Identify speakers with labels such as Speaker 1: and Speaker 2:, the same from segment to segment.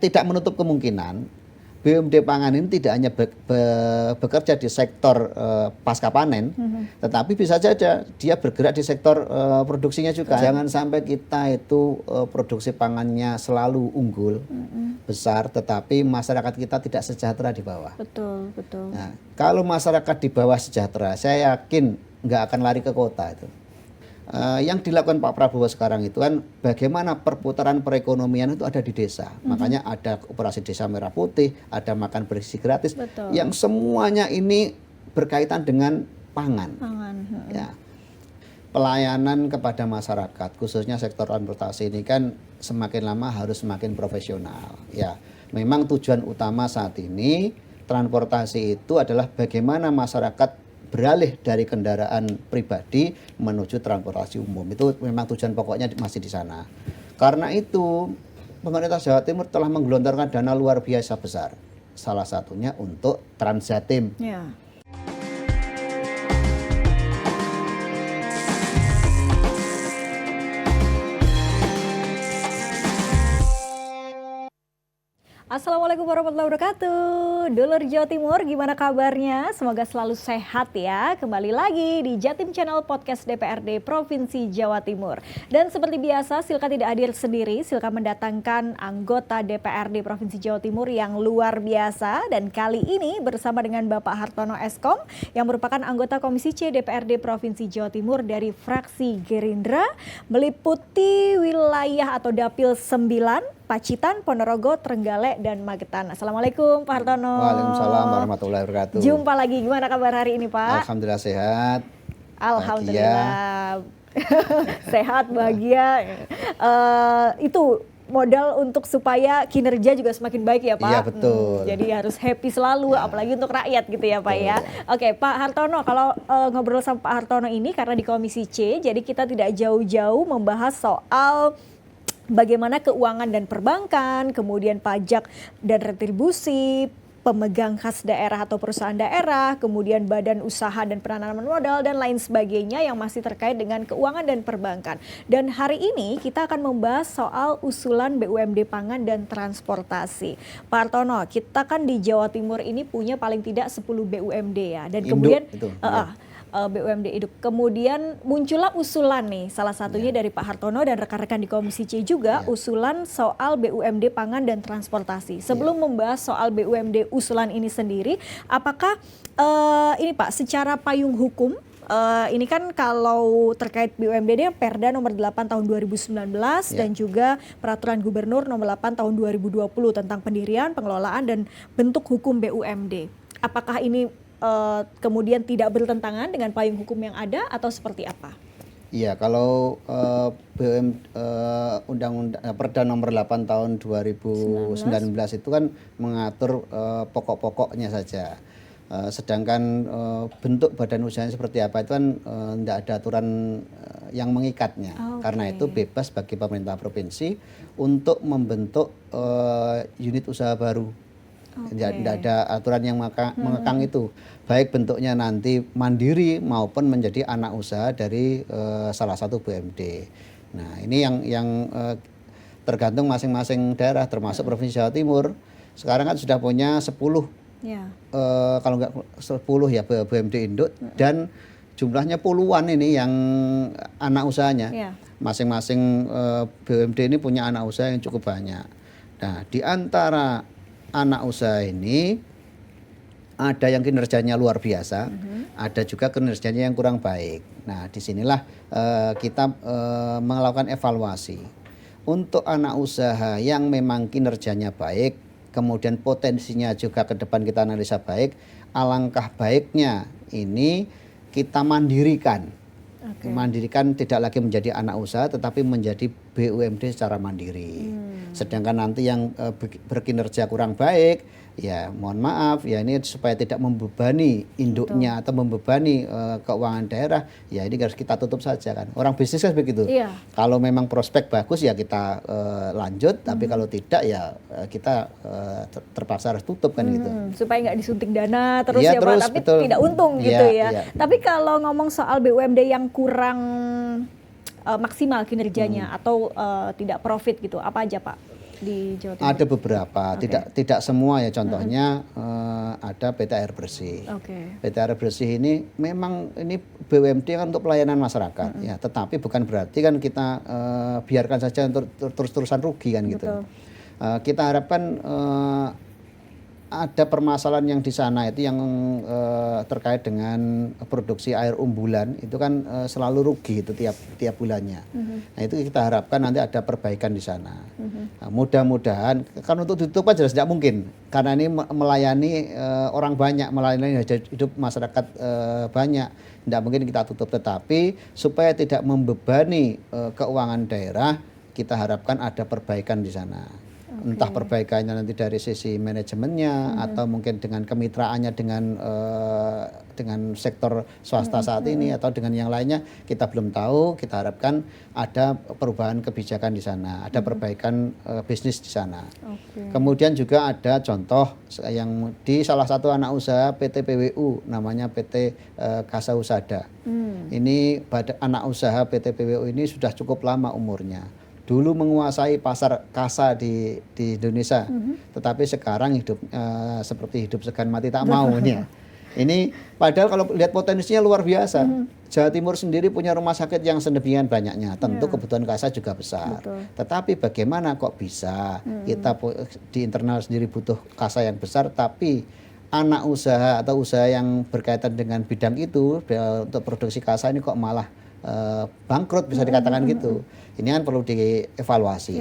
Speaker 1: tidak menutup kemungkinan BUMD pangan ini tidak hanya bekerja di sektor pasca panen, tetapi bisa saja dia bergerak di sektor produksinya juga. Jangan sampai kita itu produksi pangannya selalu unggul, besar, tetapi masyarakat kita tidak sejahtera di bawah.
Speaker 2: Betul, betul.
Speaker 1: Nah, kalau masyarakat di bawah sejahtera, saya yakin nggak akan lari ke kota itu. Yang dilakukan Pak Prabowo sekarang itu kan bagaimana perputaran perekonomian itu ada di desa. Makanya ada operasi Desa Merah Putih, ada makan bergizi gratis.
Speaker 2: Betul.
Speaker 1: Yang semuanya ini berkaitan dengan pangan. Ya. Pelayanan kepada masyarakat, khususnya sektor transportasi ini kan semakin lama harus semakin profesional. Ya, memang tujuan utama saat ini transportasi itu adalah bagaimana masyarakat beralih dari kendaraan pribadi menuju transportasi umum. Itu memang tujuan pokoknya masih di sana. Karena itu pemerintah Jawa Timur telah menggelontorkan dana luar biasa besar. Salah satunya untuk Transjatim.
Speaker 2: Ya. Assalamualaikum warahmatullahi wabarakatuh. Dulur Jawa Timur, gimana kabarnya? Semoga selalu sehat ya. Kembali lagi di Jatim Channel Podcast DPRD Provinsi Jawa Timur. Dan seperti biasa, Silka tidak hadir sendiri. Silka mendatangkan anggota DPRD Provinsi Jawa Timur yang luar biasa. Dan kali ini bersama dengan Bapak Hartono Eskom yang merupakan anggota Komisi C DPRD Provinsi Jawa Timur dari fraksi Gerindra, meliputi wilayah atau Dapil 9, Pacitan, Ponorogo, Trenggalek, dan Magetan. Assalamualaikum Pak Hartono.
Speaker 1: Waalaikumsalam warahmatullahi wabarakatuh.
Speaker 2: Jumpa lagi, gimana kabar hari ini Pak?
Speaker 1: Alhamdulillah sehat.
Speaker 2: Alhamdulillah. Sehat, bahagia. Itu modal untuk supaya kinerja juga semakin baik ya Pak?
Speaker 1: Iya betul.
Speaker 2: Jadi harus happy selalu, apalagi untuk rakyat gitu ya Pak ya. Oke Pak Hartono, kalau ngobrol sama Pak Hartono ini karena di Komisi C, jadi kita tidak jauh-jauh membahas soal bagaimana keuangan dan perbankan, kemudian pajak dan retribusi, pemegang khas daerah atau perusahaan daerah, kemudian badan usaha dan penanaman modal, dan lain sebagainya yang masih terkait dengan keuangan dan perbankan. Dan hari ini kita akan membahas soal usulan BUMD pangan dan transportasi. Pak Hartono, kita kan di Jawa Timur ini punya paling tidak 10 BUMD ya. Dan kemudian BUMD Induk. Kemudian muncullah usulan nih, salah satunya dari Pak Hartono dan rekan-rekan di Komisi C juga, usulan soal BUMD pangan dan transportasi. Sebelum membahas soal BUMD usulan ini sendiri, apakah ini Pak, secara payung hukum, ini kan kalau terkait BUMD ini Perda nomor 8 tahun 2019 dan juga Peraturan Gubernur nomor 8 tahun 2020 tentang pendirian, pengelolaan, dan bentuk hukum BUMD. Apakah ini kemudian tidak bertentangan dengan payung hukum yang ada atau seperti apa?
Speaker 1: Iya, kalau Undang-Undang Perda nomor 8 tahun 2019 itu kan mengatur pokok-pokoknya saja. Sedangkan bentuk badan usahanya seperti apa itu kan tidak ada aturan yang mengikatnya. Karena itu bebas bagi pemerintah provinsi untuk membentuk unit usaha baru. Tidak ada aturan yang mengekang itu, baik bentuknya nanti mandiri maupun menjadi anak usaha dari salah satu BUMD. Nah ini yang tergantung masing-masing daerah, termasuk Provinsi Jawa Timur. Sekarang kan sudah punya 10 kalau nggak 10 ya BUMD induk, dan jumlahnya puluhan ini yang anak usahanya. Masing-masing BUMD ini punya anak usaha yang cukup banyak. Nah di antara anak usaha ini ada yang kinerjanya luar biasa, ada juga kinerjanya yang kurang baik. Nah, disinilah kita melakukan evaluasi. Untuk anak usaha yang memang kinerjanya baik, kemudian potensinya juga ke depan kita analisa baik, alangkah baiknya ini kita mandirikan. Mandirikan tidak lagi menjadi anak usaha tetapi menjadi BUMD secara mandiri. Sedangkan nanti yang berkinerja kurang baik, ya mohon maaf ya ini supaya tidak membebani induknya atau membebani keuangan daerah, ya ini harus kita tutup saja kan. Orang bisnis kan begitu. Kalau memang prospek bagus ya kita lanjut, tapi kalau tidak ya kita terpaksa harus tutup kan gitu.
Speaker 2: Supaya nggak disunting dana terus ya Pak, tapi tidak untung gitu ya. Tapi kalau ngomong soal BUMD yang kurang maksimal kinerjanya atau tidak profit gitu, apa aja Pak? di Jawa Timur?
Speaker 1: Ada beberapa, tidak semua ya. Contohnya ada PT Air Bersih. PT Air Bersih ini memang ini BUMD kan untuk pelayanan masyarakat ya, tetapi bukan berarti kan kita biarkan saja terus-terusan rugi kan gitu. Kita harapkan ada permasalahan yang di sana itu yang terkait dengan produksi air umbulan itu kan selalu rugi itu tiap bulannya. Nah itu kita harapkan nanti ada perbaikan di sana. Nah, mudah-mudahan kan untuk ditutup kan jelas tidak mungkin karena ini melayani orang banyak, melayani hidup masyarakat banyak. Tidak mungkin kita tutup, tetapi supaya tidak membebani keuangan daerah, kita harapkan ada perbaikan di sana. Entah perbaikannya nanti dari sisi manajemennya atau mungkin dengan kemitraannya dengan sektor swasta saat ini atau dengan yang lainnya kita belum tahu. Kita harapkan ada perubahan kebijakan di sana, ada perbaikan bisnis di sana. Kemudian juga ada contoh yang di salah satu anak usaha PT PWU namanya PT Kasa Husada. Ini anak usaha PT PWU ini sudah cukup lama umurnya. Dulu menguasai pasar kasa di Indonesia, tetapi sekarang hidup seperti hidup segan mati tak mau nih. Ini padahal kalau lihat potensinya luar biasa. Jawa Timur sendiri punya rumah sakit yang sedemikian banyaknya, tentu kebutuhan kasa juga besar. Tetapi bagaimana kok bisa kita di internal sendiri butuh kasa yang besar, tapi anak usaha atau usaha yang berkaitan dengan bidang itu untuk produksi kasa ini kok malah bangkrut bisa dikatakan gitu. Ini kan perlu dievaluasi.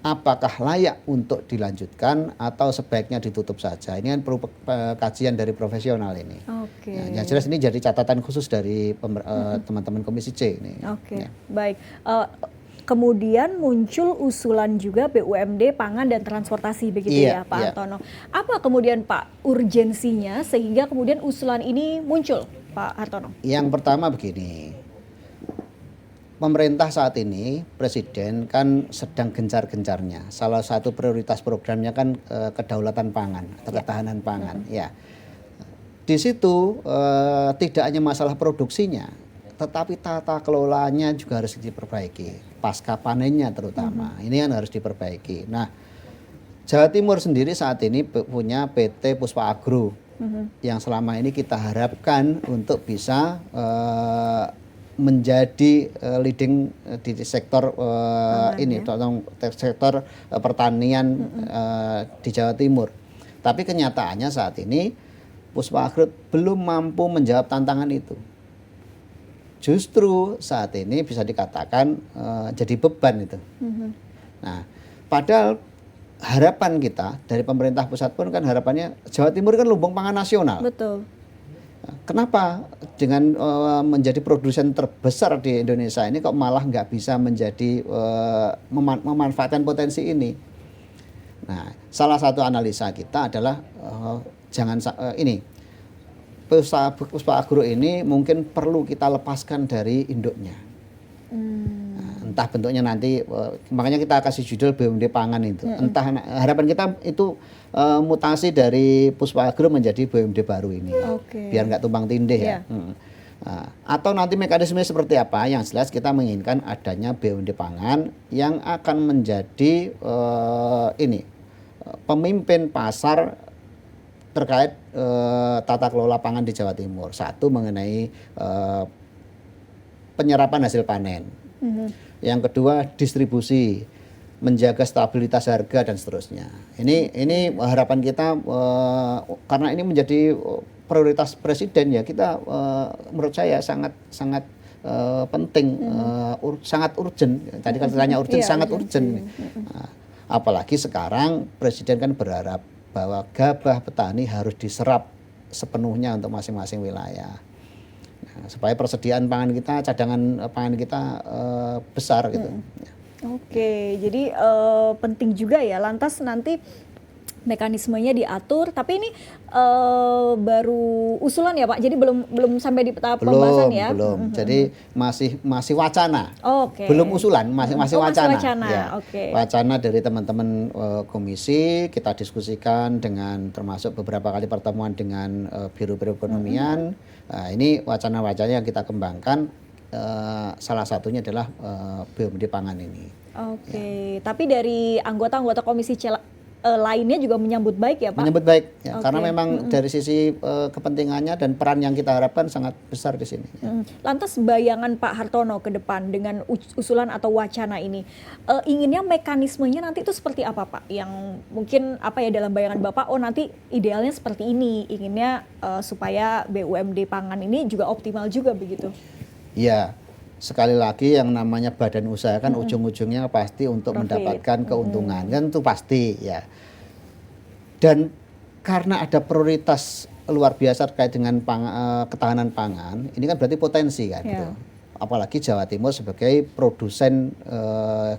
Speaker 1: Apakah layak untuk dilanjutkan atau sebaiknya ditutup saja? Ini kan perlu kajian dari profesional ini. Yang jelas ini jadi catatan khusus dari teman-teman Komisi C ini.
Speaker 2: Baik. Kemudian muncul usulan juga BUMD Pangan dan Transportasi begitu ya Pak Hartono. Apa kemudian Pak urgensinya sehingga kemudian usulan ini muncul Pak Hartono?
Speaker 1: Yang pertama begini. Pemerintah saat ini, Presiden kan sedang gencar-gencarnya. Salah satu prioritas programnya kan kedaulatan pangan atau ketahanan pangan. Ya, di situ tidak hanya masalah produksinya, tetapi tata kelolanya juga harus diperbaiki. Pasca panennya terutama, ini kan harus diperbaiki. Nah, Jawa Timur sendiri saat ini punya PT Puspa Agro, yang selama ini kita harapkan untuk bisa menjadi leading di sektor ini, sektor pertanian di Jawa Timur. Tapi kenyataannya saat ini Puspa Agro belum mampu menjawab tantangan itu. Justru saat ini bisa dikatakan jadi beban itu. Nah, padahal harapan kita dari pemerintah pusat pun kan harapannya Jawa Timur kan lumbung pangan nasional.
Speaker 2: Betul.
Speaker 1: Kenapa dengan menjadi produsen terbesar di Indonesia ini kok malah nggak bisa menjadi memanfaatkan potensi ini? Nah, salah satu analisa kita adalah ini Puspa Agro ini mungkin perlu kita lepaskan dari induknya. Nah, entah bentuknya nanti, makanya kita kasih judul BUMD Pangan itu. Entah harapan kita itu mutasi dari Puspa Agro menjadi BUMD baru ini, biar nggak tumpang tindih ya. Atau nanti mekanisme seperti apa? Yang jelas kita menginginkan adanya BUMD Pangan yang akan menjadi pemimpin pasar terkait tata kelola pangan di Jawa Timur. Satu mengenai penyerapan hasil panen. Yang kedua distribusi, menjaga stabilitas harga dan seterusnya. Ini harapan kita karena ini menjadi prioritas Presiden ya, kita menurut saya sangat penting, sangat urgent. Tadi kan tanya urgent, sangat urgent. Apalagi sekarang Presiden kan berharap bahwa gabah petani harus diserap sepenuhnya untuk masing-masing wilayah. Supaya persediaan pangan kita, cadangan pangan kita besar gitu.
Speaker 2: Jadi penting juga ya. Lantas nanti mekanismenya diatur, tapi ini baru usulan ya Pak. Jadi belum sampai di tahap pembahasan ya.
Speaker 1: Belum. Jadi masih wacana. Belum usulan, masih wacana. Ya. Wacana dari teman-teman komisi, kita diskusikan dengan termasuk beberapa kali pertemuan dengan Biro Perekonomian. Nah, ini wacana-wacana yang kita kembangkan. salah satunya adalah BUMD pangan ini.
Speaker 2: Oke, tapi dari anggota-anggota Komisi C lainnya juga menyambut baik ya Pak?
Speaker 1: Menyambut baik, ya,
Speaker 2: Oke.
Speaker 1: karena memang dari sisi kepentingannya dan peran yang kita harapkan sangat besar di sini.
Speaker 2: Lantas bayangan Pak Hartono ke depan dengan usulan atau wacana ini, inginnya mekanismenya nanti itu seperti apa Pak? Yang mungkin apa ya dalam bayangan Bapak, oh nanti idealnya seperti ini, inginnya supaya BUMD pangan ini juga optimal juga begitu?
Speaker 1: Ya, sekali lagi yang namanya badan usaha kan ujung-ujungnya pasti untuk
Speaker 2: Profit.
Speaker 1: mendapatkan keuntungan, kan itu pasti ya. Dan karena ada prioritas luar biasa terkait dengan ketahanan pangan, ini kan berarti potensi kan.
Speaker 2: Ya.
Speaker 1: Gitu. Apalagi Jawa Timur sebagai produsen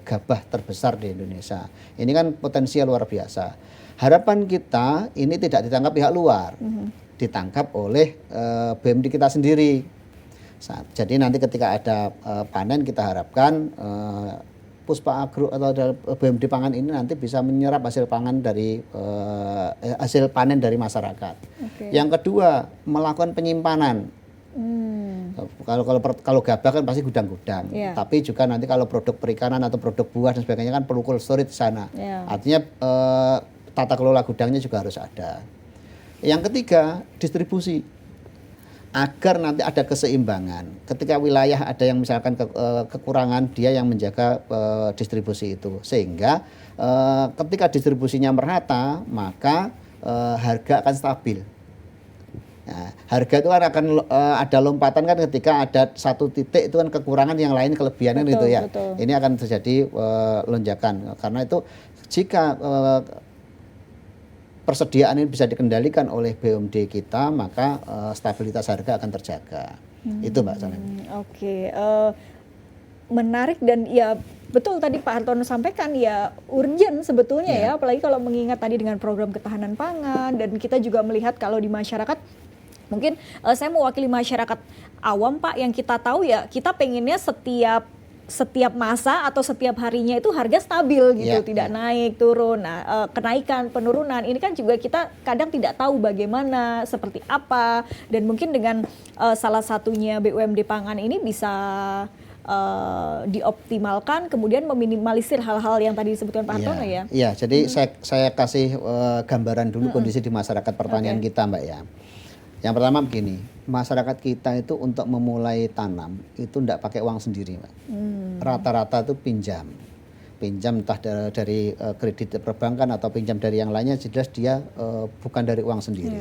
Speaker 1: gabah terbesar di Indonesia. Ini kan potensial luar biasa. Harapan kita ini tidak ditangkap pihak luar, ditangkap oleh BUMD kita sendiri. Jadi nanti ketika ada panen kita harapkan Puspa Agro atau BUMD pangan ini nanti bisa menyerap hasil pangan dari hasil panen dari masyarakat. Yang kedua, melakukan penyimpanan. Kalau gabah kan pasti gudang-gudang. Tapi juga nanti kalau produk perikanan atau produk buah dan sebagainya kan perlu cold storage di sana. Artinya tata kelola gudangnya juga harus ada. Yang ketiga, distribusi. Agar nanti ada keseimbangan. Ketika wilayah ada yang misalkan kekurangan, dia yang menjaga distribusi itu. Sehingga ketika distribusinya merata, maka harga akan stabil. Nah, harga itu kan akan ada lompatan kan ketika ada satu titik itu kan kekurangan, yang lain kelebihannya gitu ya.
Speaker 2: Betul.
Speaker 1: Ini akan terjadi lonjakan. Karena itu jika persediaan ini bisa dikendalikan oleh BUMD kita, maka stabilitas harga akan terjaga. Itu Mbak Salim.
Speaker 2: Oke, menarik dan ya betul tadi Pak Hartono sampaikan ya urgent sebetulnya ya, apalagi kalau mengingat tadi dengan program ketahanan pangan, dan kita juga melihat kalau di masyarakat, mungkin saya mewakili masyarakat awam Pak, yang kita tahu ya kita pengennya setiap masa atau setiap harinya itu harga stabil gitu, tidak naik turun. Nah, kenaikan penurunan ini kan juga kita kadang tidak tahu bagaimana, seperti apa, dan mungkin dengan salah satunya BUMD pangan ini bisa dioptimalkan, kemudian meminimalisir hal-hal yang tadi disebutkan Pak Hartono ya.
Speaker 1: Iya, jadi saya kasih gambaran dulu kondisi di masyarakat pertanian kita Mbak ya. Yang pertama begini, masyarakat kita itu untuk memulai tanam itu tidak pakai uang sendiri, Mbak. Rata-rata itu pinjam entah dari kredit perbankan atau pinjam dari yang lainnya, jelas dia bukan dari uang sendiri.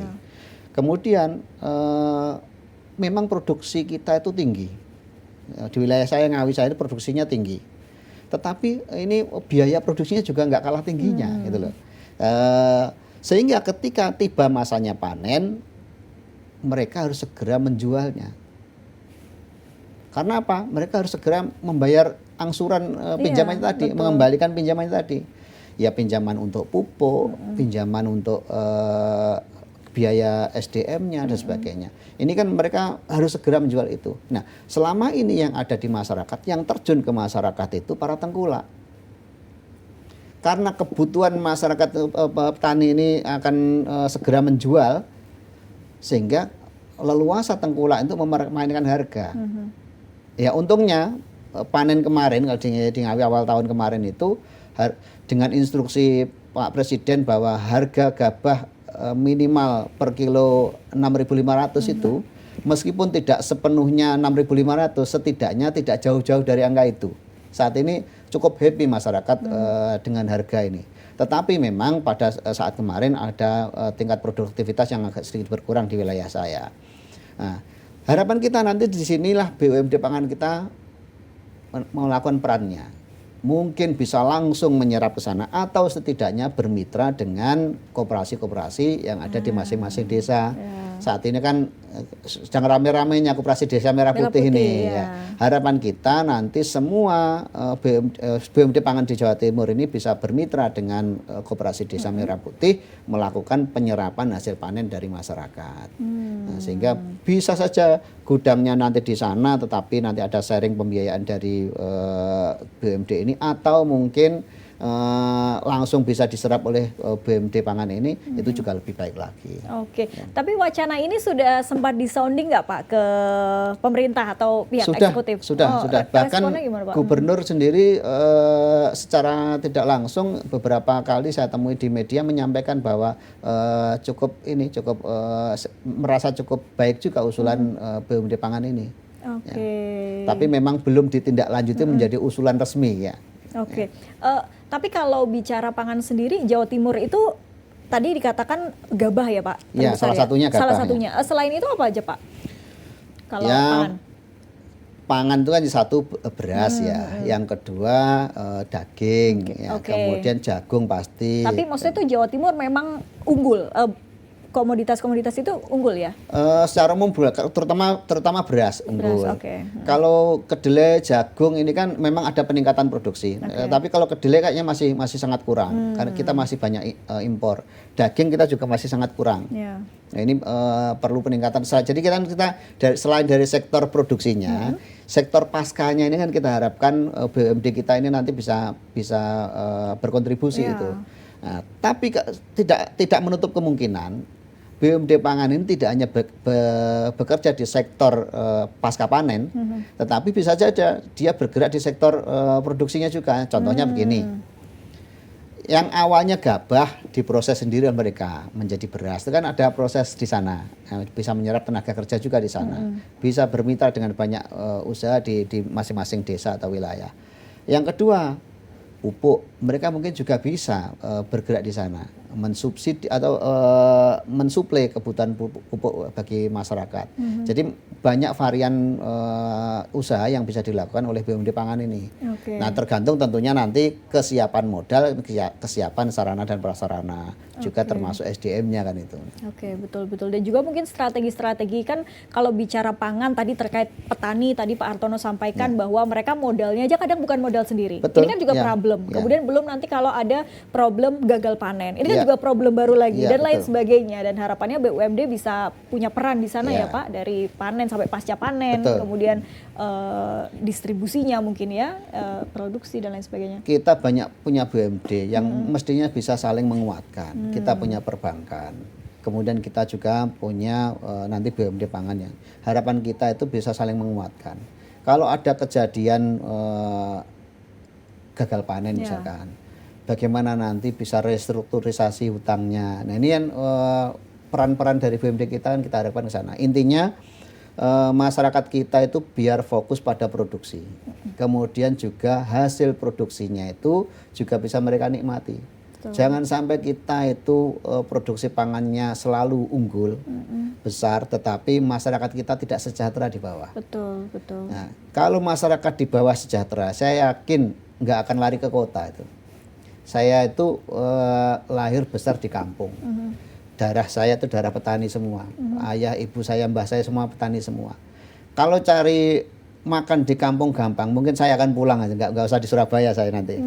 Speaker 1: Kemudian memang produksi kita itu tinggi. Di wilayah saya Ngawi saya itu produksinya tinggi. Tetapi ini biaya produksinya juga nggak kalah tingginya gitu loh. Sehingga ketika tiba masanya panen, mereka harus segera menjualnya. Karena apa? Mereka harus segera membayar angsuran pinjaman tadi, mengembalikan pinjaman tadi. Ya pinjaman untuk pupuk, pinjaman untuk biaya SDM-nya dan sebagainya. Ini kan mereka harus segera menjual itu. Nah, selama ini yang ada di masyarakat, yang terjun ke masyarakat itu para tengkulak. Karena kebutuhan masyarakat petani ini akan segera menjual, sehingga leluasa tengkulak itu memainkan harga. Ya untungnya panen kemarin kalau di Ngawi awal tahun kemarin itu dengan instruksi Pak Presiden bahwa harga gabah minimal per kilo 6.500 itu meskipun tidak sepenuhnya 6.500, setidaknya tidak jauh-jauh dari angka itu. Saat ini cukup happy masyarakat dengan harga ini. Tetapi memang pada saat kemarin ada tingkat produktivitas yang agak sedikit berkurang di wilayah saya. Nah, harapan kita nanti di sinilah BUMD pangan kita melakukan perannya. Mungkin bisa langsung menyerap ke sana atau setidaknya bermitra dengan koperasi-koperasi yang ada di masing-masing desa. Saat ini kan sedang rame-ramenya koperasi desa Merah Putih ini. Ya. Harapan kita nanti semua BUMD pangan di Jawa Timur ini bisa bermitra dengan koperasi desa Merah Putih melakukan penyerapan hasil panen dari masyarakat. Nah, sehingga bisa saja gudangnya nanti di sana, tetapi nanti ada sharing pembiayaan dari BUMD ini, atau mungkin langsung bisa diserap oleh BUMD pangan ini, itu juga lebih baik lagi.
Speaker 2: Oke, tapi wacana ini sudah sempat disounding nggak Pak ke pemerintah atau pihak eksekutif?
Speaker 1: Sudah. Bahkan
Speaker 2: responnya gimana, Pak?
Speaker 1: gubernur sendiri secara tidak langsung beberapa kali saya temui di media menyampaikan bahwa cukup merasa cukup baik juga usulan BUMD pangan ini.
Speaker 2: Oke.
Speaker 1: Ya. Tapi memang belum ditindaklanjuti menjadi usulan resmi ya.
Speaker 2: Oke. Tapi kalau bicara pangan sendiri, Jawa Timur itu tadi dikatakan gabah ya Pak?
Speaker 1: Ya, salah satunya gabah.
Speaker 2: Salah satunya. Selain itu apa aja Pak? Kalau
Speaker 1: ya,
Speaker 2: pangan?
Speaker 1: Pangan itu kan satu beras ya, yang kedua daging, kemudian jagung pasti.
Speaker 2: Tapi maksudnya itu Jawa Timur memang unggul. Komoditas-komoditas itu unggul ya?
Speaker 1: Secara umum terutama beras unggul. Kalau kedelai, jagung ini kan memang ada peningkatan produksi. Tapi kalau kedelai kayaknya masih sangat kurang karena kita masih banyak impor. Daging kita juga masih sangat kurang. Yeah. Nah, ini perlu peningkatan. Jadi kita selain dari sektor produksinya, sektor paskanya ini kan kita harapkan BUMD kita ini nanti bisa berkontribusi itu. Nah, tapi tidak menutup kemungkinan BUMD pangan ini tidak hanya bekerja di sektor pasca panen, tetapi bisa saja dia bergerak di sektor produksinya juga. Contohnya begini, yang awalnya gabah diproses sendiri oleh mereka menjadi beras, itu kan ada proses di sana, bisa menyerap tenaga kerja juga di sana, bisa bermitra dengan banyak usaha di masing-masing desa atau wilayah. Yang kedua, pupuk, mereka mungkin juga bisa bergerak di sana, mensubsidi atau mensuplai kebutuhan pupuk bagi masyarakat. Jadi banyak varian usaha yang bisa dilakukan oleh BUMD pangan ini. Nah, tergantung tentunya nanti kesiapan modal, kesiapan sarana dan prasarana, juga termasuk SDM-nya kan itu.
Speaker 2: Oke, betul. Dan juga mungkin strategi-strategi kan kalau bicara pangan tadi terkait petani, tadi Pak Hartono sampaikan bahwa mereka modalnya aja kadang bukan modal sendiri.
Speaker 1: Betul.
Speaker 2: Ini kan juga problem. Kemudian belum nanti kalau ada problem gagal panen. Ini kan juga problem baru lagi dan lain sebagainya. Dan harapannya BUMD bisa punya peran di sana ya Pak, dari panen sampai pasca panen, kemudian distribusinya mungkin ya, produksi dan lain sebagainya.
Speaker 1: Kita banyak punya BUMD yang mestinya bisa saling menguatkan. Kita punya perbankan, kemudian kita juga punya nanti BUMD pangan yang harapan kita itu bisa saling menguatkan. Kalau ada kejadian gagal panen misalkan, bagaimana nanti bisa restrukturisasi hutangnya. Nah, ini kan peran-peran dari BUMD kita kan kita harapkan ke sana. Intinya masyarakat kita itu biar fokus pada produksi. Kemudian juga hasil produksinya itu juga bisa mereka nikmati. Jangan sampai kita itu produksi pangannya selalu unggul, besar, tetapi masyarakat kita tidak sejahtera di bawah.
Speaker 2: Betul.
Speaker 1: Nah, kalau masyarakat di bawah sejahtera, saya yakin nggak akan lari ke kota itu. Saya itu lahir besar di kampung. Darah saya itu darah petani semua. Ayah, ibu saya, mbah saya semua petani semua. Kalau cari makan di kampung gampang, mungkin saya akan pulang aja, nggak usah di Surabaya saya nanti.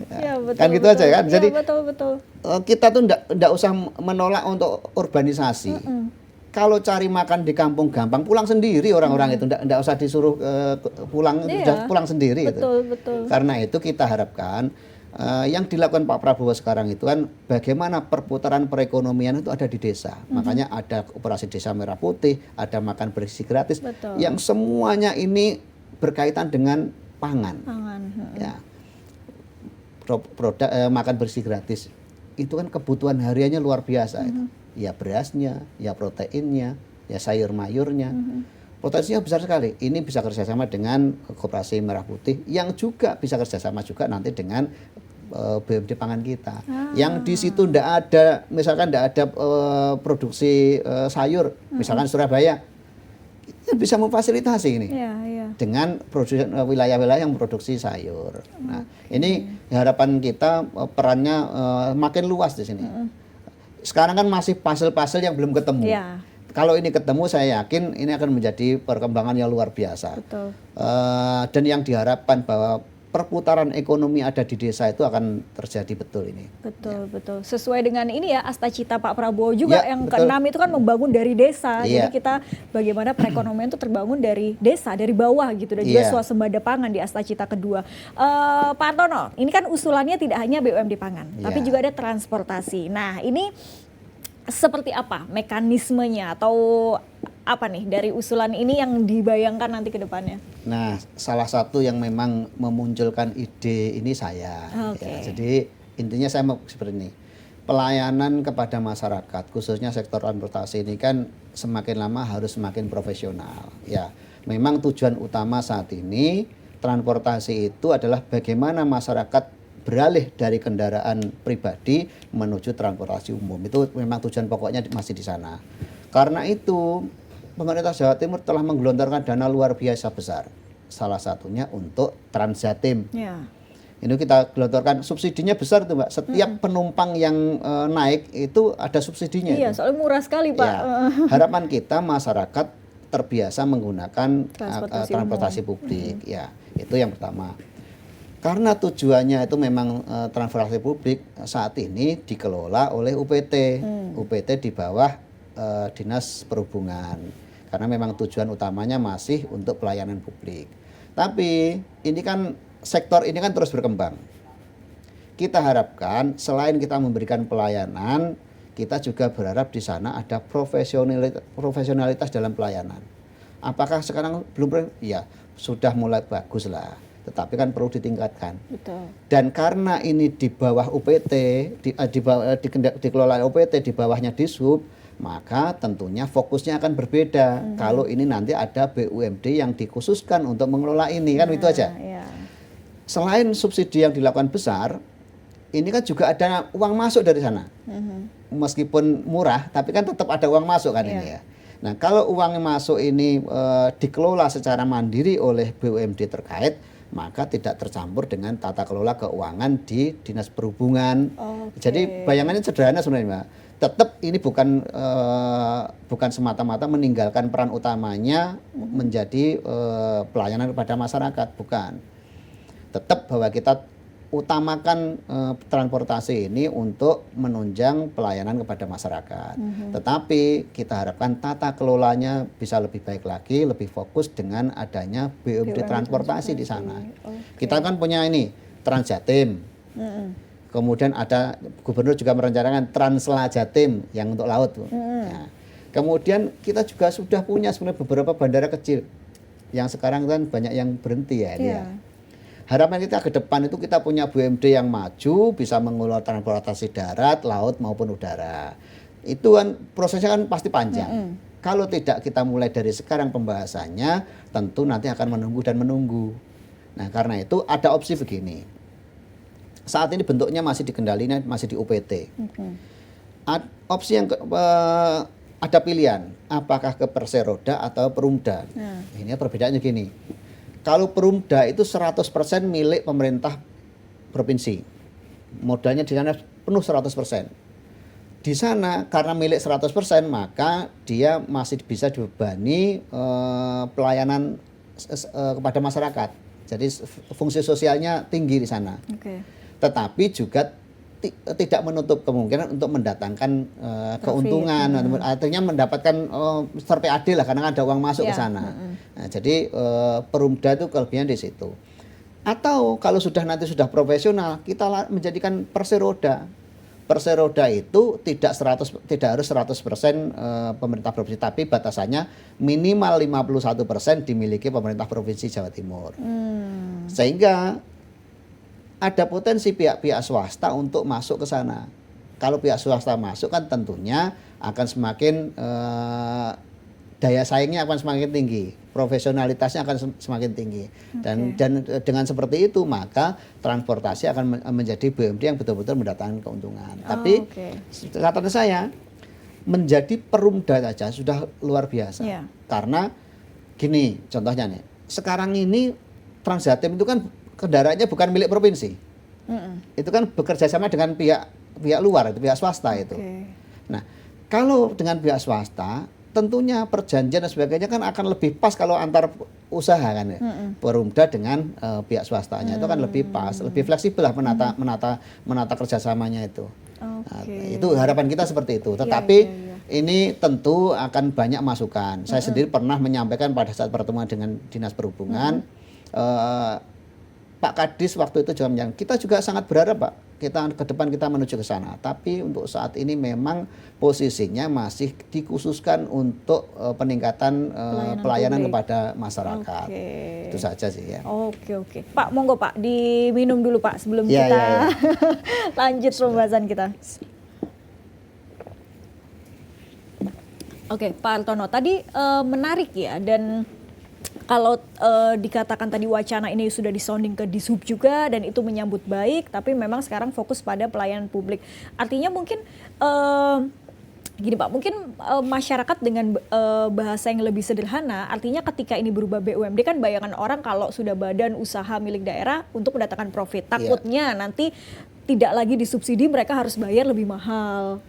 Speaker 2: Ya, betul,
Speaker 1: kan gitu aja kan. Jadi
Speaker 2: betul.
Speaker 1: Kita tuh nggak usah menolak untuk urbanisasi. Kalau cari makan di kampung gampang, pulang sendiri orang-orang itu, nggak usah disuruh pulang, pulang sendiri.
Speaker 2: Betul.
Speaker 1: Karena itu kita harapkan yang dilakukan Pak Prabowo sekarang itu kan bagaimana perputaran perekonomian itu ada di desa. Makanya ada operasi Desa Merah Putih, ada makan bersih gratis, yang semuanya ini berkaitan dengan pangan. Ya. Produk makan bersih gratis itu kan kebutuhan hariannya luar biasa itu. Ya berasnya, ya proteinnya, ya sayur mayurnya. Potensinya besar sekali. Ini bisa kerjasama dengan Koperasi Merah Putih yang juga bisa kerjasama juga nanti dengan BUMD pangan kita. Yang di situ misalkan tidak ada produksi sayur, misalkan Surabaya, bisa memfasilitasi ini dengan wilayah-wilayah yang produksi sayur. Nah, ini harapan kita perannya makin luas di sini. Sekarang kan masih puzzle-puzzle yang belum ketemu. Kalau ini ketemu, saya yakin ini akan menjadi perkembangan yang luar biasa. Dan yang diharapkan bahwa perputaran ekonomi ada di desa itu akan terjadi betul ini.
Speaker 2: Betul, betul. Sesuai dengan ini ya, Astacita Pak Prabowo juga
Speaker 1: Ya,
Speaker 2: yang
Speaker 1: betul.
Speaker 2: ke-6 itu kan membangun dari desa.
Speaker 1: Iya.
Speaker 2: Jadi kita bagaimana perekonomian itu terbangun dari desa, dari bawah gitu. Dan juga
Speaker 1: Iya.
Speaker 2: swasembada pangan di Astacita kedua. Pak Hartono, ini kan usulannya tidak hanya BUMD pangan, tapi
Speaker 1: Iya.
Speaker 2: juga ada transportasi. Nah, ini seperti apa mekanismenya atau apa nih dari usulan ini yang dibayangkan nanti ke depannya?
Speaker 1: Nah, salah satu yang memang memunculkan ide ini saya.
Speaker 2: Oke.
Speaker 1: Ya, jadi intinya saya mau seperti ini. Pelayanan kepada masyarakat, khususnya sektor transportasi ini kan semakin lama harus semakin profesional. Ya, memang tujuan utama saat ini transportasi itu adalah bagaimana masyarakat beralih dari kendaraan pribadi menuju transportasi umum. Itu memang tujuan pokoknya masih di sana. Karena itu pemerintah Jawa Timur telah menggelontorkan dana luar biasa besar. Salah satunya untuk Transjatim.
Speaker 2: Ya.
Speaker 1: Ini kita gelontorkan, subsidinya besar tuh Mbak. Setiap penumpang yang naik itu ada subsidinya.
Speaker 2: Iya,
Speaker 1: itu.
Speaker 2: soalnya murah sekali Pak.
Speaker 1: Ya, harapan kita masyarakat terbiasa menggunakan transportasi publik. Ya, itu yang pertama. Karena tujuannya itu memang transportasi publik saat ini dikelola oleh UPT. UPT di bawah Dinas Perhubungan. Karena memang tujuan utamanya masih untuk pelayanan publik. Tapi ini kan sektor ini kan terus berkembang. Kita harapkan selain kita memberikan pelayanan, kita juga berharap di sana ada profesionalitas dalam pelayanan. Apakah sekarang belum? Ya, sudah mulai bagus lah. Tetapi kan perlu ditingkatkan.
Speaker 2: Betul.
Speaker 1: Dan karena ini di bawah UPT, dikelola UPT, di bawahnya Dishub, maka tentunya fokusnya akan berbeda. Kalau ini nanti ada BUMD yang dikhususkan untuk mengelola ini, kan itu aja.
Speaker 2: Ya.
Speaker 1: Selain subsidi yang dilakukan besar, ini kan juga ada uang masuk dari sana. Meskipun murah, tapi kan tetap ada uang masuk kan ini ya. Nah, kalau uang yang masuk ini dikelola secara mandiri oleh BUMD terkait, maka tidak tercampur dengan tata kelola keuangan di Dinas Perhubungan. Jadi bayangannya sederhana sebenarnya, Mbak. Tetap ini bukan semata-mata meninggalkan peran utamanya menjadi pelayanan kepada masyarakat, bukan. Tetap bahwa kita utamakan transportasi ini untuk menunjang pelayanan kepada masyarakat. Tetapi kita harapkan tata kelolanya bisa lebih baik lagi, lebih fokus dengan adanya BUMD transportasi di sana. Kita kan punya ini Transjatim. Kemudian ada gubernur juga merencanakan Translajatim yang untuk laut. Nah, kemudian kita juga sudah punya sebenarnya beberapa bandara kecil yang sekarang kan banyak yang berhenti ya. Dia. Harapan kita ke depan itu kita punya BUMD yang maju, bisa mengelola transportasi darat, laut maupun udara. Itu kan prosesnya kan pasti panjang. Kalau tidak kita mulai dari sekarang pembahasannya, tentu nanti akan menunggu dan menunggu. Nah, karena itu ada opsi begini. Saat ini bentuknya masih dikendalikan, masih di UPT. Opsi yang ada pilihan, apakah ke Perseroda atau Perumda. Ini perbedaannya gini. Kalau Perumda itu 100% milik pemerintah provinsi. Modalnya di sana penuh 100%. Di sana karena milik 100% maka dia masih bisa dibebani pelayanan kepada masyarakat. Jadi fungsi sosialnya tinggi di sana. Tetapi juga tidak menutup kemungkinan untuk mendatangkan keuntungan, artinya mendapatkan serpe adil lah karena ada uang masuk ke sana. Nah, jadi Perumda itu kelebihan di situ. Atau kalau sudah nanti sudah profesional, kita menjadikan Perseroda. Perseroda itu tidak harus 100% pemerintah provinsi, tapi batasannya minimal 51% dimiliki pemerintah provinsi Jawa Timur. Sehingga ada potensi pihak-pihak swasta untuk masuk ke sana. Kalau pihak swasta masuk kan tentunya akan semakin daya saingnya akan semakin tinggi, profesionalitasnya akan semakin tinggi. Dan dengan seperti itu maka transportasi akan menjadi BUMD yang betul-betul mendatangkan keuntungan. Tapi catatan saya menjadi Perumda saja sudah luar biasa. Karena gini contohnya nih, sekarang ini Transjatim itu kan kendaraannya bukan milik provinsi. Itu kan bekerja sama dengan pihak luar, itu pihak swasta itu. Nah, kalau dengan pihak swasta tentunya perjanjian dan sebagainya kan akan lebih pas kalau antar usaha kan ya. Perumda dengan pihak swastanya itu kan lebih pas, lebih fleksibel lah menata kerjasamanya itu. Nah, itu harapan kita seperti itu. Tetapi ini tentu akan banyak masukan. Saya sendiri pernah menyampaikan pada saat pertemuan dengan Dinas Perhubungan, Pak Kadis waktu itu juga menyampaikan, kita juga sangat berharap Pak, kita ke depan kita menuju ke sana. Tapi untuk saat ini memang posisinya masih dikhususkan untuk peningkatan pelayanan kepada masyarakat. Itu saja sih ya.
Speaker 2: Oke. Pak, monggo Pak, diminum dulu Pak sebelum kita lanjut pembahasan kita. Oke, Pak Hartono, tadi menarik ya, dan kalau dikatakan tadi wacana ini sudah disonding ke Dishub juga dan itu menyambut baik, tapi memang sekarang fokus pada pelayanan publik. Artinya mungkin gini Pak, mungkin masyarakat dengan bahasa yang lebih sederhana, artinya ketika ini berubah BUMD kan bayangan orang kalau sudah badan usaha milik daerah untuk mendatangkan profit, takutnya nanti tidak lagi disubsidi, mereka harus bayar lebih mahal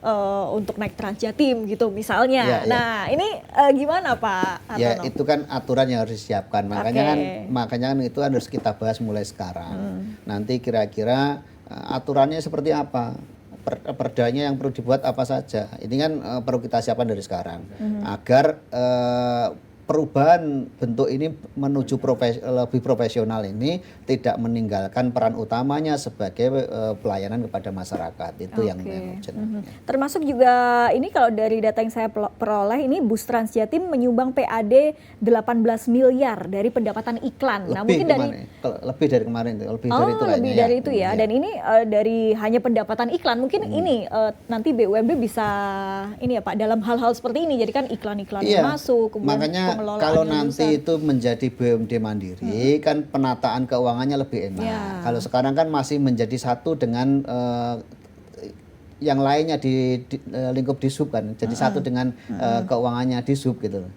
Speaker 2: untuk naik Transjatim gitu misalnya. Nah ini gimana Pak Hartono?
Speaker 1: Ya itu kan aturan yang harus disiapkan, makanya kan itu harus kita bahas mulai sekarang. Nanti kira-kira aturannya seperti apa, perdanya yang perlu dibuat apa saja. Ini kan perlu kita siapkan dari sekarang agar perubahan bentuk ini menuju lebih profesional ini tidak meninggalkan peran utamanya sebagai pelayanan kepada masyarakat. Itu yang
Speaker 2: termasuk juga ini kalau dari data yang saya peroleh ini Bus Transjatim menyumbang PAD 18 miliar dari pendapatan iklan. Nah, mungkin
Speaker 1: lebih dari kemarin, lebih dari itu
Speaker 2: lebih dari itu ya. Dan ini dari hanya pendapatan iklan. Mungkin ini nanti BUMD bisa ini ya Pak dalam hal-hal seperti ini. Jadi kan iklan-iklan yang masuk, kemudian
Speaker 1: kalau nanti itu menjadi BUMD mandiri kan penataan keuangannya lebih enak. Kalau sekarang kan masih menjadi satu dengan yang lainnya di lingkup Dishub kan. Jadi satu dengan keuangannya Dishub gitu.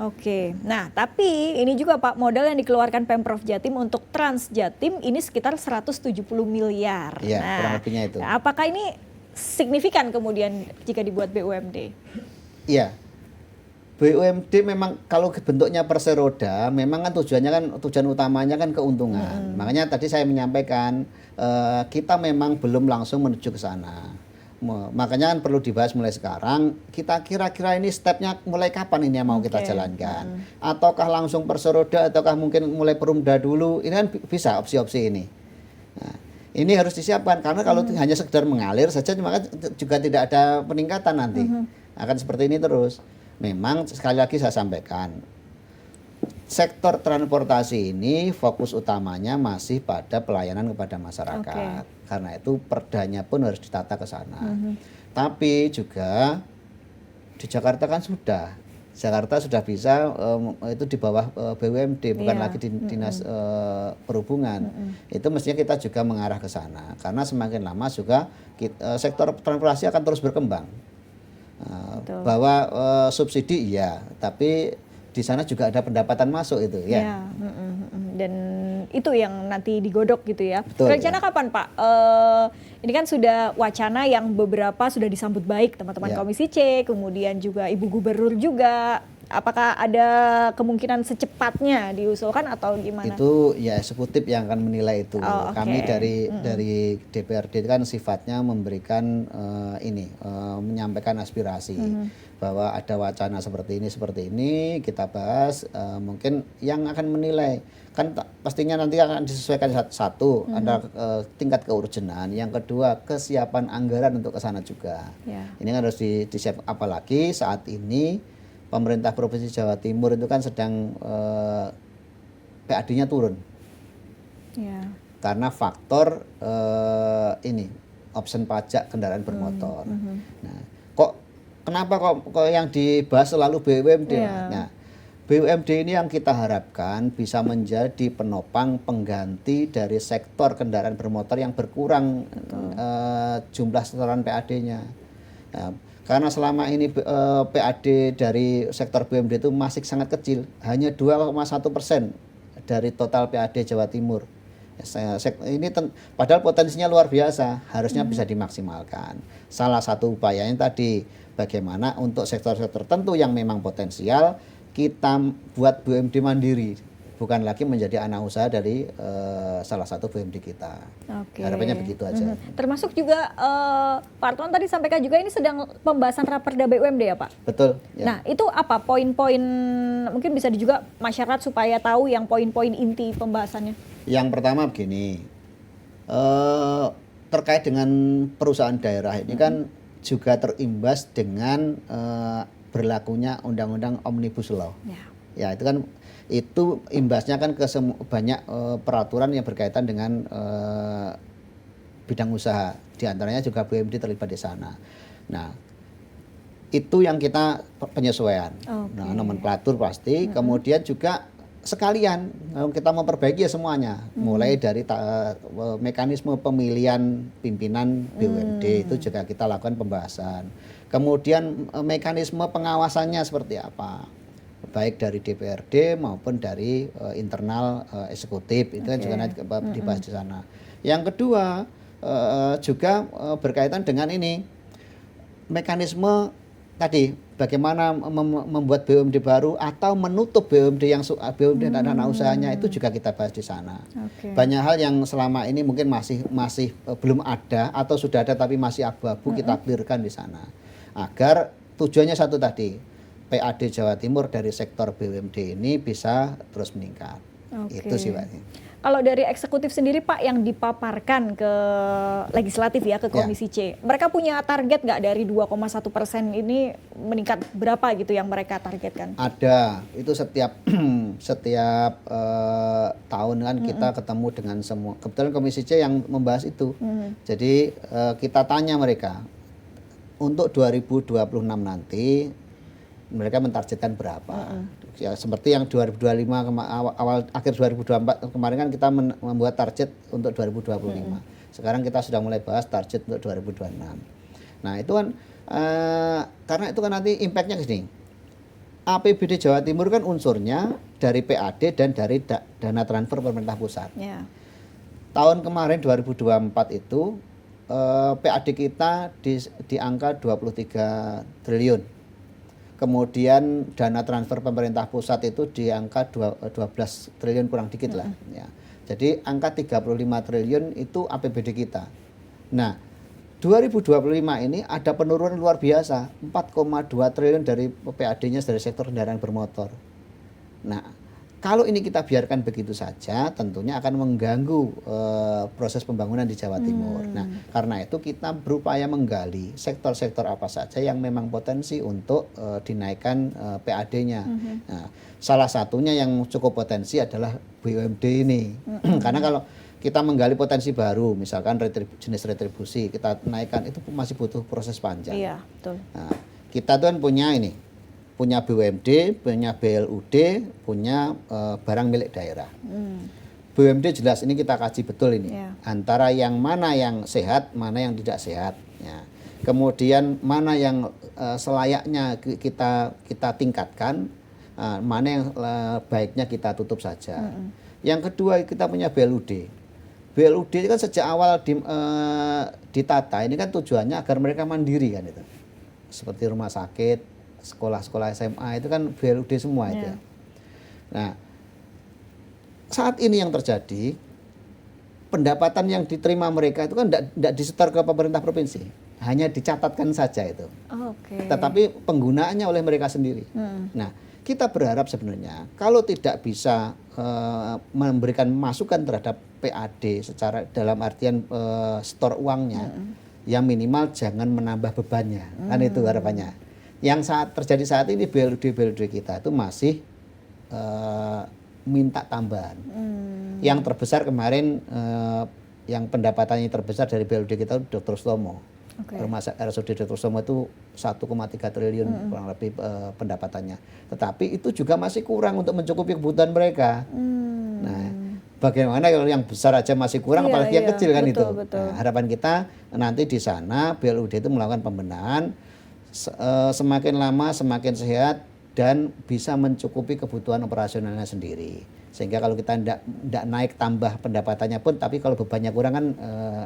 Speaker 2: Oke, nah tapi ini juga Pak, modal yang dikeluarkan Pemprov Jatim untuk Transjatim ini sekitar 170 miliar.
Speaker 1: Iya, kurang lebihnya itu.
Speaker 2: Apakah ini signifikan kemudian jika dibuat BUMD?
Speaker 1: Iya. BUMD memang kalau bentuknya perseroda, memang kan tujuan utamanya kan keuntungan. Makanya tadi saya menyampaikan kita memang belum langsung menuju ke sana. Makanya kan perlu dibahas mulai sekarang. Kita kira-kira ini stepnya mulai kapan ini yang mau kita jalankan? Ataukah langsung perseroda, ataukah mungkin mulai perumda dulu? Ini kan bisa opsi-opsi ini. Nah, ini harus disiapkan karena kalau hanya sekedar mengalir saja maka juga tidak ada peningkatan nanti. Akan seperti ini terus. Memang sekali lagi saya sampaikan, sektor transportasi ini fokus utamanya masih pada pelayanan kepada masyarakat. Karena itu perdanya pun harus ditata ke sana. Tapi juga di Jakarta kan Jakarta sudah bisa itu di bawah BUMD, bukan lagi di Dinas Perhubungan. Itu mestinya kita juga mengarah ke sana. Karena semakin lama juga sektor transportasi akan terus berkembang. Bahwa subsidi iya, tapi di sana juga ada pendapatan masuk itu ya.
Speaker 2: Dan itu yang nanti digodok gitu ya.
Speaker 1: Betul,
Speaker 2: rencana kapan Pak? Ini kan sudah wacana yang beberapa sudah disambut baik teman-teman Komisi C, kemudian juga Ibu Gubernur juga. Apakah ada kemungkinan secepatnya diusulkan atau gimana?
Speaker 1: Itu ya eksekutif yang akan menilai itu. Kami dari DPRD kan sifatnya memberikan menyampaikan aspirasi bahwa ada wacana seperti ini kita bahas, mungkin yang akan menilai kan pastinya nanti akan disesuaikan satu ada tingkat keurgenan, yang kedua kesiapan anggaran untuk ke sana juga. Ini kan harus disiapkan, apalagi saat ini pemerintah Provinsi Jawa Timur itu kan sedang PAD-nya turun. Karena faktor option pajak kendaraan bermotor. Nah, kenapa kok yang dibahas selalu BUMD? Nah, BUMD ini yang kita harapkan bisa menjadi penopang pengganti dari sektor kendaraan bermotor yang berkurang jumlah setoran PAD-nya. Nah, karena selama ini PAD dari sektor BUMD itu masih sangat kecil, hanya 2,1% dari total PAD Jawa Timur. Ini padahal potensinya luar biasa, harusnya bisa dimaksimalkan. Salah satu upayanya tadi bagaimana untuk sektor-sektor tertentu yang memang potensial kita buat BUMD mandiri, bukan lagi menjadi anak usaha dari salah satu BUMD kita.
Speaker 2: Oke.
Speaker 1: Harapannya begitu aja.
Speaker 2: Termasuk juga Pak Arton tadi sampaikan juga ini sedang pembahasan Raperda BUMD ya Pak?
Speaker 1: Betul. Ya.
Speaker 2: Nah itu apa poin-poin, mungkin bisa juga masyarakat supaya tahu yang poin-poin inti pembahasannya?
Speaker 1: Yang pertama begini, terkait dengan perusahaan daerah ini kan juga terimbas dengan berlakunya Undang-Undang Omnibus Law. Ya itu kan imbasnya kan ke banyak peraturan yang berkaitan dengan bidang usaha, diantaranya juga BUMD terlibat di sana. Nah itu yang kita penyesuaian. Nah nomenklatur pasti, kemudian juga sekalian kita memperbaiki semuanya, mulai dari mekanisme pemilihan pimpinan BUMD itu juga kita lakukan pembahasan. Kemudian mekanisme pengawasannya seperti apa, baik dari DPRD maupun dari internal eksekutif, itu kan juga dibahas di sana. Yang kedua juga berkaitan dengan ini mekanisme tadi, bagaimana membuat BUMD baru atau menutup BUMD yang BUMD dan anak usahanya, itu juga kita bahas di sana. Banyak hal yang selama ini mungkin masih belum ada atau sudah ada tapi masih abu-abu, kita clearkan di sana. Agar tujuannya satu tadi, PAD Jawa Timur dari sektor BUMD ini bisa terus meningkat. Itu sih Pak.
Speaker 2: Kalau dari eksekutif sendiri Pak yang dipaparkan ke legislatif ya, ke Komisi C, mereka punya target nggak dari 2,1% ini meningkat berapa gitu yang mereka targetkan? Ada,
Speaker 1: itu setiap tahun kan kita ketemu dengan semua. Kebetulan Komisi C yang membahas itu. Jadi kita tanya mereka untuk 2026 nanti mereka mentargetkan berapa. Ya seperti yang 2025 akhir 2024 kemarin kan kita membuat target untuk 2025. Sekarang kita sudah mulai bahas target untuk 2026. Nah itu kan karena itu kan nanti impactnya ke sini. APBD Jawa Timur kan unsurnya dari PAD dan dari dana transfer pemerintah pusat. Tahun kemarin 2024 itu PAD kita di angka 23 triliun. Kemudian dana transfer pemerintah pusat itu di angka 12 triliun kurang dikit lah. Ya. Jadi angka 35 triliun itu APBD kita. Nah 2025 ini ada penurunan luar biasa, 4,2 triliun dari PAD-nya dari sektor kendaraan bermotor. Nah kalau ini kita biarkan begitu saja, tentunya akan mengganggu proses pembangunan di Jawa Timur. Nah, karena itu kita berupaya menggali sektor-sektor apa saja yang memang potensi untuk dinaikkan PAD-nya. Nah, salah satunya yang cukup potensi adalah BUMD ini. Karena kalau kita menggali potensi baru, misalkan jenis retribusi, kita naikkan, itu masih butuh proses panjang.
Speaker 2: Iya, betul.
Speaker 1: Nah, kita tuh kan punya BUMD, punya BLUD, punya barang milik daerah. BUMD jelas ini kita kaji betul ini. Antara yang mana yang sehat, mana yang tidak sehat. Ya. Kemudian mana yang selayaknya kita tingkatkan, mana yang baiknya kita tutup saja. Yang kedua kita punya BLUD. BLUD kan sejak awal ditata ini kan tujuannya agar mereka mandiri kan itu. Seperti rumah sakit, sekolah-sekolah SMA itu kan BLUD semua itu. Nah, saat ini yang terjadi, pendapatan yang diterima mereka itu kan tidak disetor ke pemerintah provinsi, hanya dicatatkan saja itu. Tetapi penggunaannya oleh mereka sendiri. Nah, kita berharap sebenarnya kalau tidak bisa memberikan masukan terhadap PAD secara dalam artian store uangnya, ya minimal jangan menambah bebannya, kan itu harapannya. Yang terjadi saat ini BLUD kita itu masih minta tambahan. Yang terbesar kemarin yang pendapatannya terbesar dari BLUD kita itu Dr. Sutomo. Rumah RSUD Dr. Sutomo itu 1,3 triliun kurang lebih pendapatannya. Tetapi itu juga masih kurang untuk mencukupi kebutuhan mereka. Nah, bagaimana kalau yang besar aja masih kurang, apalagi yang kecil kan betul, itu. Betul. Nah, harapan kita nanti di sana BLUD itu melakukan pembenahan. Semakin lama semakin sehat dan bisa mencukupi kebutuhan operasionalnya sendiri, sehingga kalau kita tidak naik tambah pendapatannya pun, tapi kalau bebannya kurang kan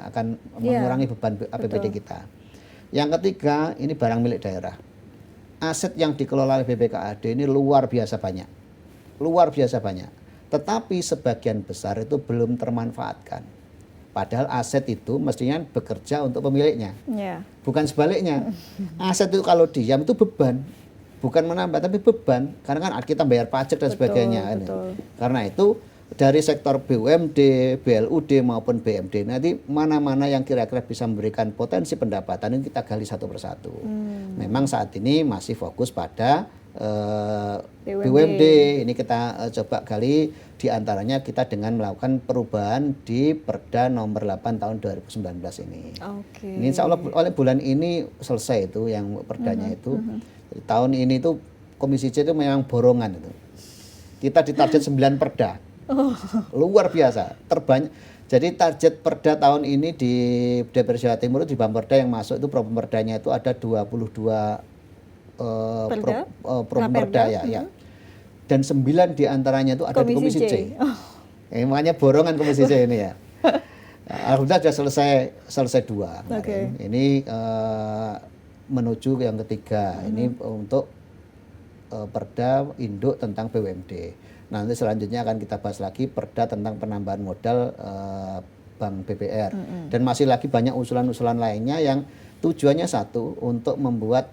Speaker 1: akan mengurangi beban APBD kita. Yang ketiga ini barang milik daerah. aset yang dikelola oleh BPKAD ini luar biasa banyak. Luar biasa banyak. Tetapi sebagian besar itu belum termanfaatkan. Padahal aset itu mestinya bekerja untuk pemiliknya.
Speaker 2: Ya.
Speaker 1: Bukan sebaliknya. Aset itu kalau diam itu beban. Bukan menambah tapi beban. Karena kan kita bayar pajak dan sebagainya.
Speaker 2: Betul.
Speaker 1: Karena itu dari sektor BUMD, BLUD maupun BMD nanti mana-mana yang kira-kira bisa memberikan potensi pendapatan ini kita gali satu persatu. Memang saat ini masih fokus pada BUMD. Ini kita coba gali diantaranya kita dengan melakukan perubahan di Perda nomor 8 tahun 2019 ini. Ini insya Allah oleh bulan ini selesai itu yang perdanya itu. Jadi, tahun ini tuh Komisi C itu memang borongan itu. Kita ditarget 9 perda. Luar biasa, terbanyak. Jadi target perda tahun ini di DPR Jawa Timur di Bamperda yang masuk itu perdanya itu ada 22 perda ya. Dan 9 diantaranya itu ada di Komisi C. Makanya borongan Komisi C ini ya. Alhamdulillah sudah selesai 2. Ini menuju yang ketiga. Ini untuk perda induk tentang BUMD. Nanti selanjutnya akan kita bahas lagi perda tentang penambahan modal Bank BPR. Dan masih lagi banyak usulan-usulan lainnya yang tujuannya satu, untuk membuat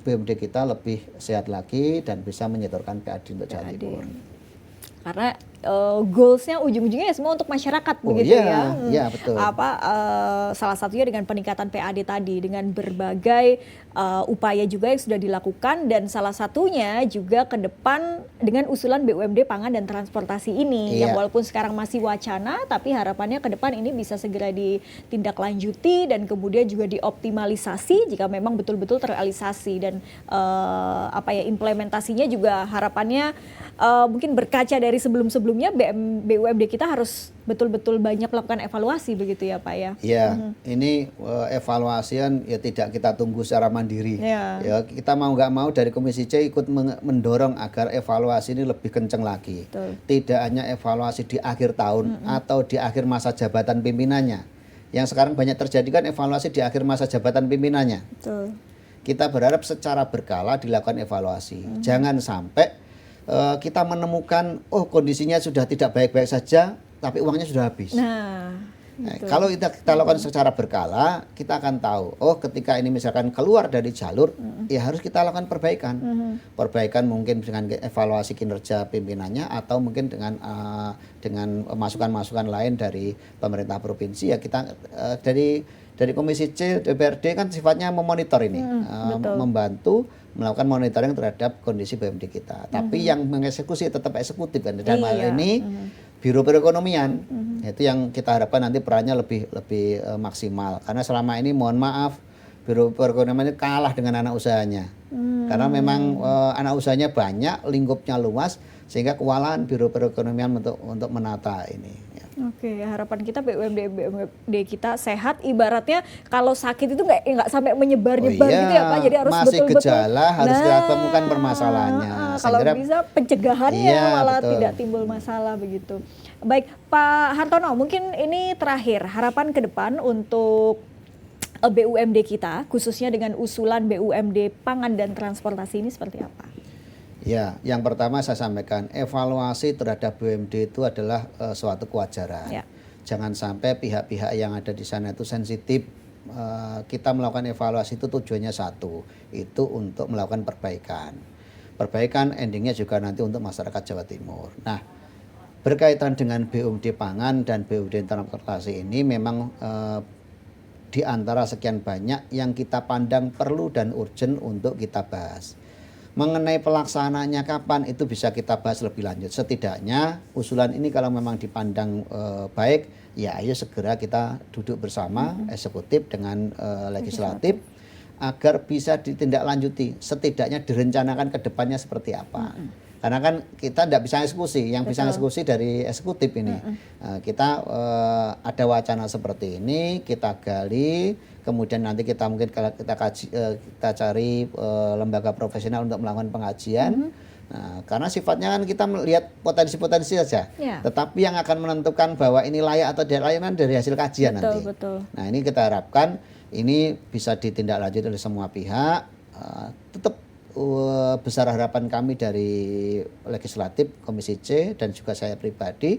Speaker 1: BUMD kita lebih sehat lagi dan bisa menyetorkan PAD untuk Jawa Timur.
Speaker 2: Karena goalsnya ujung-ujungnya ya semua untuk masyarakat begitu ya.
Speaker 1: Iya betul.
Speaker 2: Salah satunya dengan peningkatan PAD tadi, dengan berbagai upaya juga yang sudah dilakukan, dan salah satunya juga ke depan dengan usulan BUMD pangan dan transportasi ini yang walaupun sekarang masih wacana, tapi harapannya ke depan ini bisa segera ditindaklanjuti dan kemudian juga dioptimalisasi jika memang betul-betul terrealisasi, dan implementasinya juga harapannya mungkin berkaca dari sebelum-sebelumnya BUMD kita harus betul-betul banyak melakukan evaluasi begitu ya Pak ya.
Speaker 1: Iya, ini evaluasian ya tidak kita tunggu secara mandiri. Ya, kita mau nggak mau dari Komisi C ikut mendorong agar evaluasi ini lebih kencang lagi. Tidak hanya evaluasi di akhir tahun atau di akhir masa jabatan pimpinannya. Yang sekarang banyak terjadi kan evaluasi di akhir masa jabatan pimpinannya. Kita berharap secara berkala dilakukan evaluasi. Jangan sampai kita menemukan kondisinya sudah tidak baik-baik saja tapi uangnya sudah habis. Kalau kita lakukan secara berkala, kita akan tahu ketika ini misalkan keluar dari jalur ya harus kita lakukan perbaikan. Perbaikan mungkin dengan evaluasi kinerja pimpinannya atau mungkin dengan masukan-masukan lain dari pemerintah provinsi. Ya kita dari Komisi C DPRD kan sifatnya memonitor ini, membantu melakukan monitoring terhadap kondisi BUMD kita. Tapi yang mengeksekusi tetap eksekutif kan. Dalam hal ini Biro Perekonomian. Itu yang kita harapkan nanti perannya lebih maksimal. Karena selama ini mohon maaf Biro Perekonomian ini kalah dengan anak usahanya. Karena memang anak usahanya banyak, lingkupnya luas, sehingga kewalahan Biro Perekonomian untuk menata ini.
Speaker 2: Harapan kita BUMD kita sehat, ibaratnya kalau sakit itu nggak sampai menyebar-nyebar gitu ya Pak, jadi harus betul-betul
Speaker 1: gejala harus ditemukan permasalahannya.
Speaker 2: Kalau bisa pencegahannya malah tidak timbul masalah begitu. Baik Pak Hartono, mungkin ini terakhir harapan ke depan untuk BUMD kita, khususnya dengan usulan BUMD pangan dan transportasi ini seperti apa?
Speaker 1: Ya, yang pertama saya sampaikan, evaluasi terhadap BUMD itu adalah suatu kewajaran. Jangan sampai pihak-pihak yang ada di sana itu sensitif. Kita melakukan evaluasi itu tujuannya satu, itu untuk melakukan perbaikan. Perbaikan endingnya juga nanti untuk masyarakat Jawa Timur. Nah, berkaitan dengan BUMD pangan dan BUMD transportasi ini memang di antara sekian banyak yang kita pandang perlu dan urgent untuk kita bahas. Mengenai pelaksanaannya kapan itu bisa kita bahas lebih lanjut. Setidaknya usulan ini kalau memang dipandang baik, ya ayo segera kita duduk bersama eksekutif dengan legislatif agar bisa ditindaklanjuti. Setidaknya direncanakan ke depannya seperti apa. Karena kan kita tidak bisa eksekusi, yang bisa eksekusi dari eksekutif ini. Kita ada wacana seperti ini, kita gali, kemudian nanti kita mungkin kita cari lembaga profesional untuk melakukan pengajian. Nah, karena sifatnya kan kita melihat potensi-potensi saja. Tetapi yang akan menentukan bahwa ini layak atau tidak layak kan dari hasil kajian nanti. Nah, ini kita harapkan ini bisa ditindaklanjuti oleh semua pihak. tetap besar harapan kami dari legislatif Komisi C dan juga saya pribadi,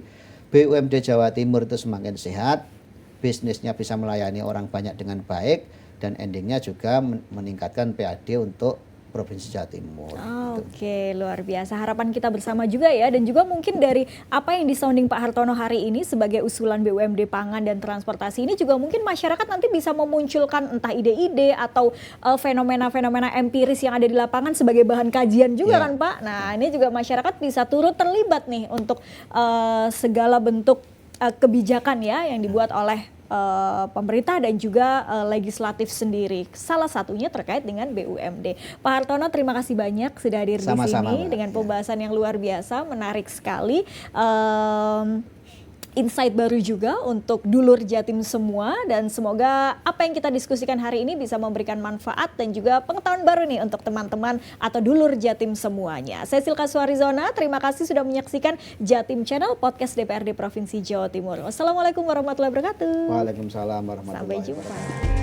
Speaker 1: BUMD Jawa Timur itu semakin sehat, bisnisnya bisa melayani orang banyak dengan baik, dan endingnya juga meningkatkan PAD untuk Provinsi Jawa Timur.
Speaker 2: Oke, luar biasa. Harapan kita bersama juga ya, dan juga mungkin dari apa yang disounding Pak Hartono hari ini sebagai usulan BUMD Pangan dan Transportasi ini juga mungkin masyarakat nanti bisa memunculkan entah ide-ide atau fenomena-fenomena empiris yang ada di lapangan sebagai bahan kajian juga kan Pak. Nah ini juga masyarakat bisa turut terlibat nih untuk segala bentuk kebijakan ya yang dibuat oleh pemerintah dan juga legislatif sendiri. Salah satunya terkait dengan BUMD. Pak Hartono, terima kasih banyak sudah hadir di sini dengan pembahasan yang luar biasa, menarik sekali. Insight baru juga untuk dulur Jatim semua, dan semoga apa yang kita diskusikan hari ini bisa memberikan manfaat dan juga pengetahuan baru nih untuk teman-teman atau dulur Jatim semuanya. Saya Silka Suarizona, terima kasih sudah menyaksikan Jatim Channel, podcast DPRD Provinsi Jawa Timur. Wassalamualaikum warahmatullahi wabarakatuh.
Speaker 1: Waalaikumsalam warahmatullahi wabarakatuh.
Speaker 2: Sampai jumpa.